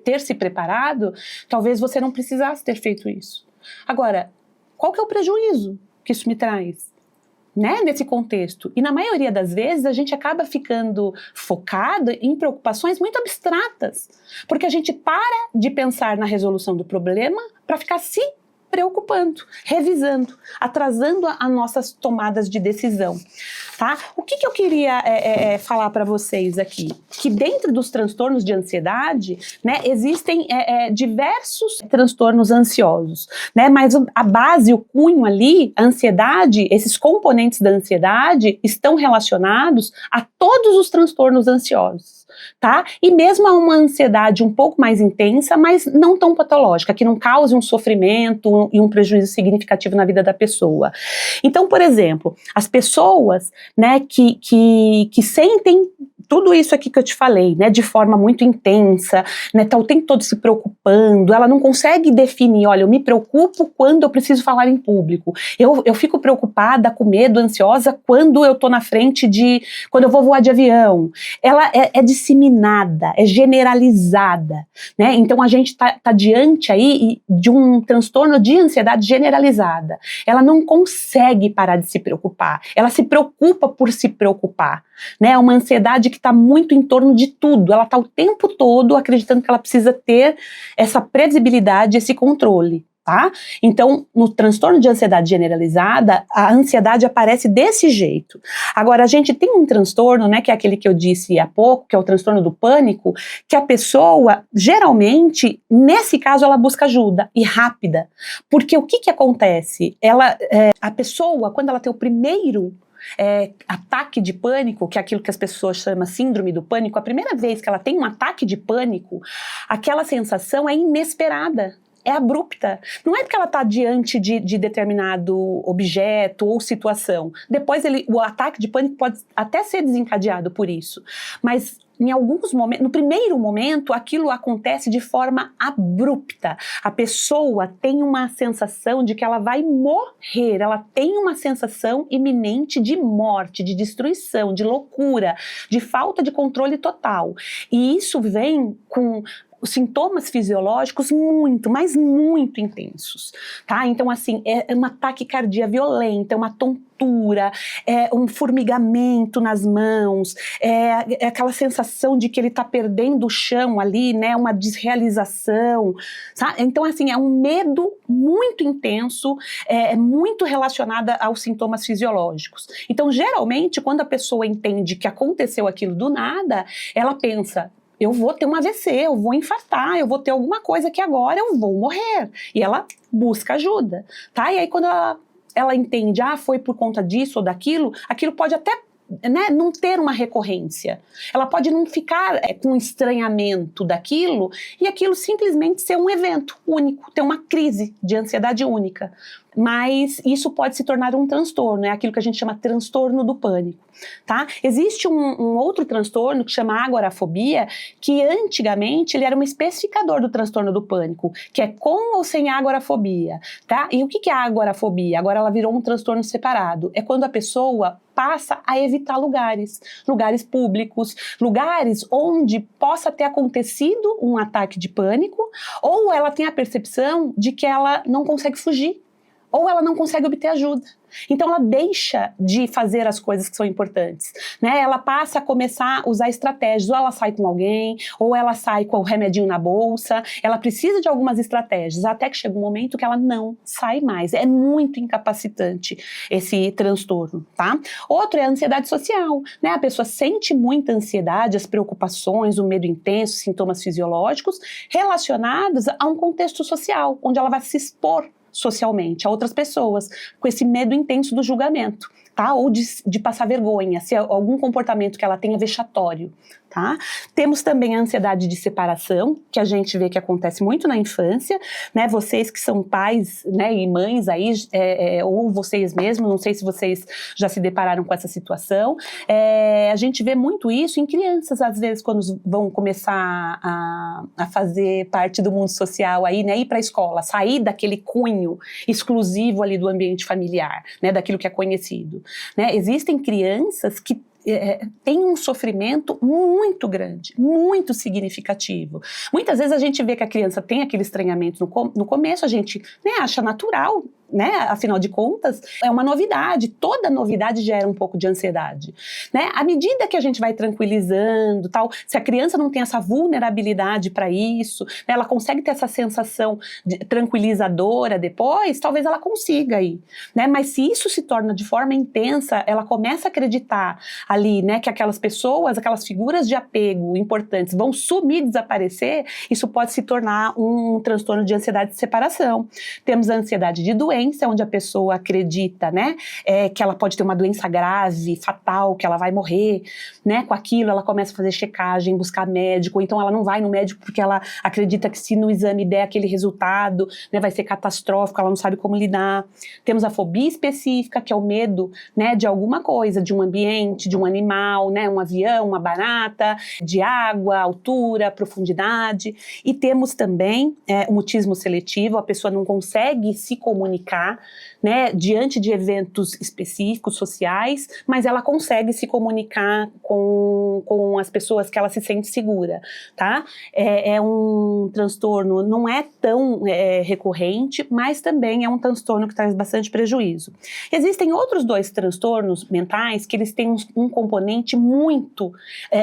ter se preparado, talvez você não precisasse ter feito isso. Agora, qual que é o prejuízo que isso me traz, né, nesse contexto? E na maioria das vezes a gente acaba ficando focado em preocupações muito abstratas, porque a gente para de pensar na resolução do problema para ficar se preocupando, revisando, atrasando as nossas tomadas de decisão, tá? O que eu queria falar para vocês aqui? Que dentro dos transtornos de ansiedade, né, existem diversos transtornos ansiosos, né? Mas a base, o cunho ali, a ansiedade, esses componentes da ansiedade estão relacionados a todos os transtornos ansiosos, tá? E mesmo a uma ansiedade um pouco mais intensa, mas não tão patológica, que não cause um sofrimento e um prejuízo significativo na vida da pessoa. Então, por exemplo, as pessoas, né, que sentem tudo isso aqui que eu te falei, né, de forma muito intensa, né, tá o tempo todo se preocupando, ela não consegue definir, olha, eu me preocupo quando eu preciso falar em público, eu fico preocupada, com medo, ansiosa, quando eu tô na frente quando eu vou voar de avião. Ela é disseminada, é generalizada, né, então a gente tá diante aí de um transtorno de ansiedade generalizada. Ela não consegue parar de se preocupar, ela se preocupa por se preocupar, né? É uma ansiedade que está muito em torno de tudo, ela está o tempo todo acreditando que ela precisa ter essa previsibilidade, esse controle, tá? Então, no transtorno de ansiedade generalizada, a ansiedade aparece desse jeito. Agora, a gente tem um transtorno, né, que é aquele que eu disse há pouco, que é o transtorno do pânico, que a pessoa, geralmente, nesse caso, ela busca ajuda, e rápida, porque o que acontece? A pessoa, quando ela tem o primeiro ataque de pânico, que é aquilo que as pessoas chamam síndrome do pânico, a primeira vez que ela tem um ataque de pânico, aquela sensação é inesperada, é abrupta. Não é porque ela está diante de determinado objeto ou situação. Depois o ataque de pânico pode até ser desencadeado por isso, mas em alguns momentos, no primeiro momento, aquilo acontece de forma abrupta. A pessoa tem uma sensação de que ela vai morrer, ela tem uma sensação iminente de morte, de destruição, de loucura, de falta de controle total. E isso vem com os sintomas fisiológicos muito, mas muito intensos, tá? Então, assim, é uma taquicardia violenta, é uma tontura, é um formigamento nas mãos, é aquela sensação de que ele tá perdendo o chão ali, né? Uma desrealização, sabe? Então, assim, é um medo muito intenso, é muito relacionada aos sintomas fisiológicos. Então, geralmente, quando a pessoa entende que aconteceu aquilo do nada, ela pensa, eu vou ter um AVC, eu vou infartar, eu vou ter alguma coisa que agora eu vou morrer. E ela busca ajuda, tá? E aí quando ela entende, foi por conta disso ou daquilo, aquilo pode até, né, não ter uma recorrência. Ela pode não ficar com estranhamento daquilo e aquilo simplesmente ser um evento único, ter uma crise de ansiedade única. Mas isso pode se tornar um transtorno, é aquilo que a gente chama transtorno do pânico, tá? Existe um outro transtorno que chama agorafobia, que antigamente ele era um especificador do transtorno do pânico, que é com ou sem agorafobia, tá? E o que é a agorafobia? Agora ela virou um transtorno separado, é quando a pessoa passa a evitar lugares públicos, lugares onde possa ter acontecido um ataque de pânico, ou ela tem a percepção de que ela não consegue fugir, ou ela não consegue obter ajuda. Então ela deixa de fazer as coisas que são importantes, né? Ela passa a começar a usar estratégias, ou ela sai com alguém, ou ela sai com o remedinho na bolsa, ela precisa de algumas estratégias, até que chega um momento que ela não sai mais. É muito incapacitante esse transtorno, tá? Outro é a ansiedade social, né? A pessoa sente muita ansiedade, as preocupações, o medo intenso, sintomas fisiológicos relacionados a um contexto social, onde ela vai se expor socialmente a outras pessoas, com esse medo intenso do julgamento, tá? Ou de passar vergonha, se algum comportamento que ela tenha vexatório, tá? Temos também a ansiedade de separação, que a gente vê que acontece muito na infância, né? Vocês que são pais, né, e mães aí, ou vocês mesmos, não sei se vocês já se depararam com essa situação, a gente vê muito isso em crianças, às vezes, quando vão começar a fazer parte do mundo social aí, né? Ir para a escola, sair daquele cunho exclusivo ali do ambiente familiar, né? Daquilo que é conhecido, né? Existem crianças que tem um sofrimento muito grande, muito significativo. Muitas vezes a gente vê que a criança tem aquele estranhamento no começo, a gente, né, acha natural, né? Afinal de contas, é uma novidade, toda novidade gera um pouco de ansiedade, né? À medida que a gente vai tranquilizando, tal, se a criança não tem essa vulnerabilidade para isso, né, ela consegue ter essa sensação tranquilizadora depois, talvez ela consiga ir, né? Mas se isso se torna de forma intensa, ela começa a acreditar ali, né, que aquelas pessoas, aquelas figuras de apego importantes vão sumir, desaparecer, isso pode se tornar um transtorno de ansiedade de separação. Temos a ansiedade de doença, doença, onde a pessoa acredita, né, que ela pode ter uma doença grave, fatal, que ela vai morrer, né, com aquilo ela começa a fazer checagem, buscar médico, então ela não vai no médico porque ela acredita que se no exame der aquele resultado, né, vai ser catastrófico, ela não sabe como lidar. Temos a fobia específica, que é o medo, né, de alguma coisa, de um ambiente, de um animal, né, um avião, uma barata, de água, altura, profundidade. E temos também o mutismo seletivo, a pessoa não consegue se comunicar, né, diante de eventos específicos, sociais, mas ela consegue se comunicar com as pessoas que ela se sente segura, tá? É um transtorno, não é tão recorrente, mas também é um transtorno que traz bastante prejuízo. Existem outros 2 transtornos mentais que eles têm um componente muito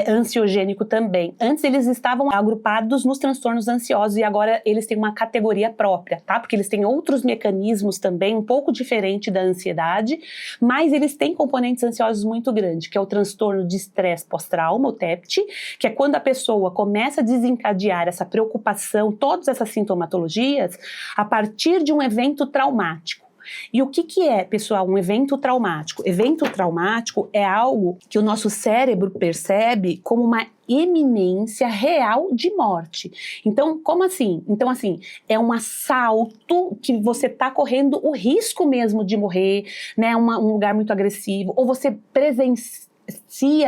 ansiogênico também. Antes eles estavam agrupados nos transtornos ansiosos e agora eles têm uma categoria própria, tá? Porque eles têm outros mecanismos também, um pouco diferente da ansiedade, mas eles têm componentes ansiosos muito grandes, que é o transtorno de estresse pós-trauma, o TEPT, que é quando a pessoa começa a desencadear essa preocupação, todas essas sintomatologias, a partir de um evento traumático. E o que é, pessoal, um evento traumático? Evento traumático é algo que o nosso cérebro percebe como uma iminência real de morte. Então, como assim? Então, assim, é um assalto que você está correndo o risco mesmo de morrer, né? Um lugar muito agressivo, ou você presencia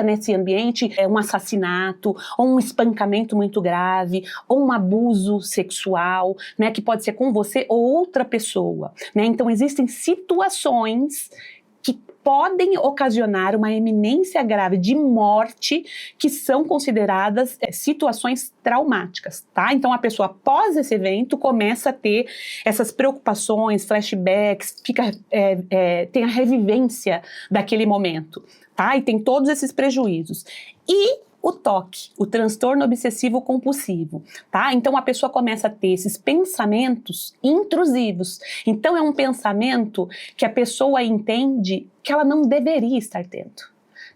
nesse ambiente um assassinato, ou um espancamento muito grave, ou um abuso sexual, né, que pode ser com você ou outra pessoa, né? Então existem situações que podem ocasionar uma iminência grave de morte, que são consideradas situações traumáticas, tá? Então a pessoa após esse evento começa a ter essas preocupações, flashbacks, tem a revivência daquele momento, tá? E tem todos esses prejuízos. E o TOC, o transtorno obsessivo compulsivo, tá? Então a pessoa começa a ter esses pensamentos intrusivos. Então é um pensamento que a pessoa entende que ela não deveria estar tendo.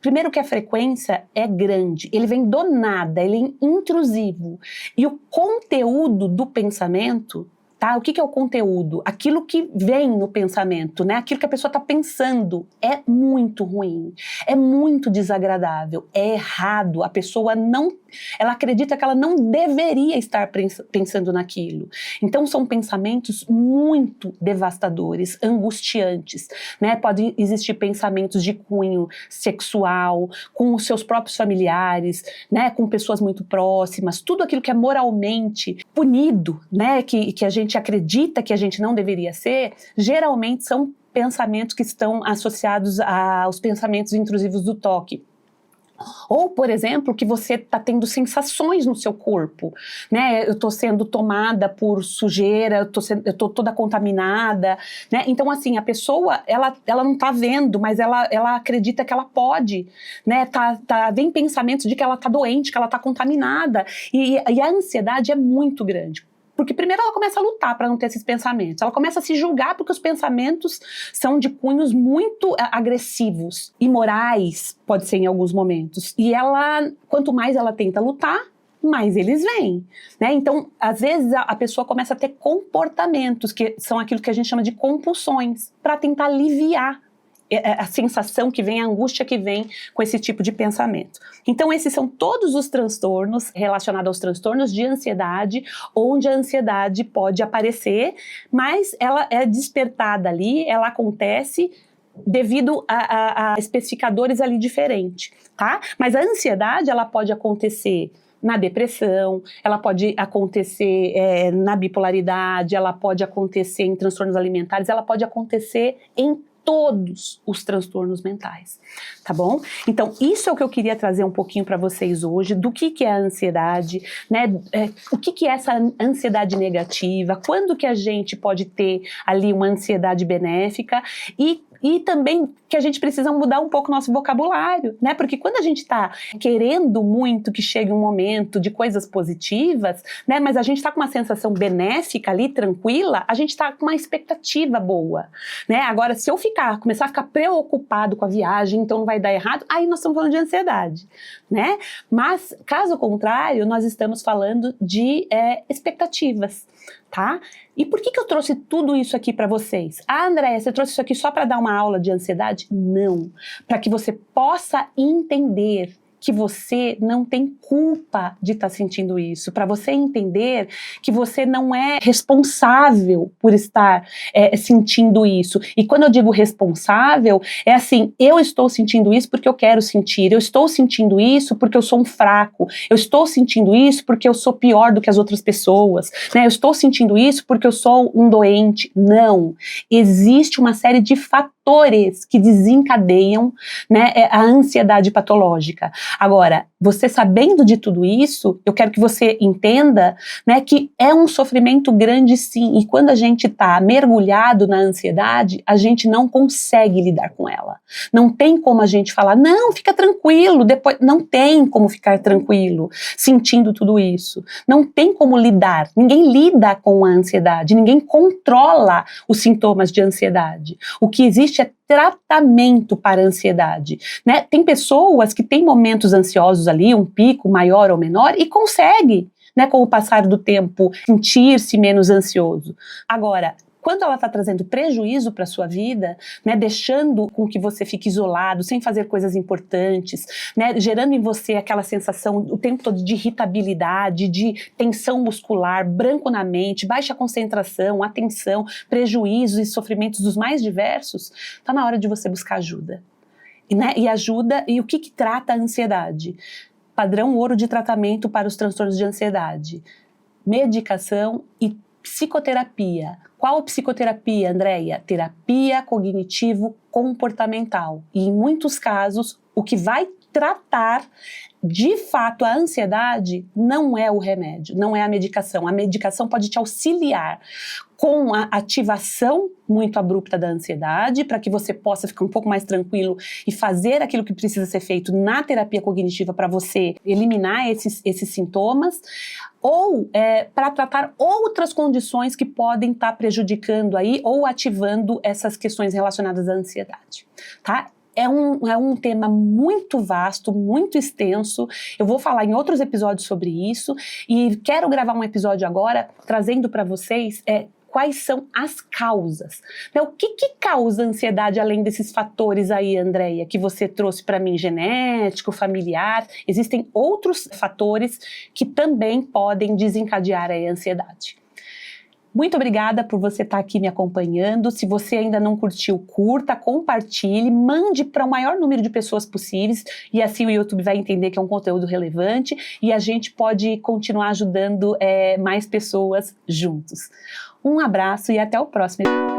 Primeiro que a frequência é grande, ele vem do nada, ele é intrusivo. E o conteúdo do pensamento, tá? O que é o conteúdo? Aquilo que vem no pensamento, né? Aquilo que a pessoa está pensando é muito ruim, é muito desagradável, é errado. A pessoa ela acredita que ela não deveria estar pensando naquilo. Então são pensamentos muito devastadores, angustiantes, né? Pode existir pensamentos de cunho sexual, com os seus próprios familiares, né? Com pessoas muito próximas, tudo aquilo que é moralmente punido, né? Que a gente acredita que a gente não deveria ser, geralmente são pensamentos que estão associados aos pensamentos intrusivos do TOC. Ou, por exemplo, que você está tendo sensações no seu corpo, né? Eu estou sendo tomada por sujeira, eu estou toda contaminada, né? Então, assim, a pessoa, ela não está vendo, mas ela acredita que ela pode, né? Vem pensamentos de que ela está doente, que ela está contaminada, e a ansiedade é muito grande. Porque primeiro ela começa a lutar para não ter esses pensamentos. Ela começa a se julgar porque os pensamentos são de cunhos muito agressivos, imorais, pode ser em alguns momentos. E quanto mais ela tenta lutar, mais eles vêm, né? Então, às vezes a pessoa começa a ter comportamentos que são aquilo que a gente chama de compulsões, para tentar aliviar a sensação que vem, a angústia que vem com esse tipo de pensamento. Então esses são todos os transtornos relacionados aos transtornos de ansiedade, onde a ansiedade pode aparecer, mas ela é despertada ali, ela acontece devido a especificadores ali diferentes, tá? Mas a ansiedade, ela pode acontecer na depressão, ela pode acontecer na bipolaridade, ela pode acontecer em transtornos alimentares, ela pode acontecer em todos os transtornos mentais, tá bom? Então, isso é o que eu queria trazer um pouquinho para vocês hoje, do que é a ansiedade, né? O que é essa ansiedade negativa, quando que a gente pode ter ali uma ansiedade benéfica e também que a gente precisa mudar um pouco o nosso vocabulário, né? Porque quando a gente está querendo muito que chegue um momento de coisas positivas, né? Mas a gente está com uma sensação benéfica ali, tranquila, a gente está com uma expectativa boa, né? Agora, se eu começar a ficar preocupado com a viagem, então não vai dar errado, aí nós estamos falando de ansiedade, né? Mas, caso contrário, nós estamos falando de expectativas, tá? E por que eu trouxe tudo isso aqui para vocês? Ah, Andréia, você trouxe isso aqui só para dar uma aula de ansiedade? Não, para que você possa entender que você não tem culpa de estar sentindo isso, para você entender que você não é responsável por estar sentindo isso. E quando eu digo responsável, é assim, eu estou sentindo isso porque eu quero sentir, eu estou sentindo isso porque eu sou um fraco, eu estou sentindo isso porque eu sou pior do que as outras pessoas, né? Eu estou sentindo isso porque eu sou um doente. Não, existe uma série de fatores que desencadeiam, né, a ansiedade patológica. Agora, você sabendo de tudo isso, eu quero que você entenda, né, que é um sofrimento grande sim, e quando a gente está mergulhado na ansiedade, a gente não consegue lidar com ela. Não tem como a gente falar, não, fica tranquilo, depois não tem como ficar tranquilo sentindo tudo isso. Não tem como lidar, ninguém lida com a ansiedade, ninguém controla os sintomas de ansiedade. O que existe é tratamento para a ansiedade, né? Tem pessoas que têm momentos ansiosos ali, um pico maior ou menor, e consegue, né, com o passar do tempo, sentir-se menos ansioso. Agora, quando ela está trazendo prejuízo para a sua vida, né, deixando com que você fique isolado, sem fazer coisas importantes, né, gerando em você aquela sensação o tempo todo de irritabilidade, de tensão muscular, branco na mente, baixa concentração, atenção, prejuízos e sofrimentos dos mais diversos, está na hora de você buscar ajuda. Né, e ajuda, e o que trata a ansiedade? Padrão ouro de tratamento para os transtornos de ansiedade: medicação e psicoterapia. Qual psicoterapia, Andréia? Terapia cognitivo-comportamental. E em muitos casos, o que vai tratar de fato a ansiedade não é o remédio, não é a medicação. A medicação pode te auxiliar com a ativação muito abrupta da ansiedade, para que você possa ficar um pouco mais tranquilo e fazer aquilo que precisa ser feito na terapia cognitiva para você eliminar esses sintomas, ou para tratar outras condições que podem estar prejudicando aí ou ativando essas questões relacionadas à ansiedade, tá? É um tema muito vasto, muito extenso. Eu vou falar em outros episódios sobre isso e quero gravar um episódio agora trazendo para vocês quais são as causas. Então, o que causa ansiedade além desses fatores aí, Andréia, que você trouxe para mim, genético, familiar? Existem outros fatores que também podem desencadear a ansiedade. Muito obrigada por você estar aqui me acompanhando. Se você ainda não curtiu, curta, compartilhe, mande para o maior número de pessoas possíveis e assim o YouTube vai entender que é um conteúdo relevante e a gente pode continuar ajudando mais pessoas juntos. Um abraço e até o próximo.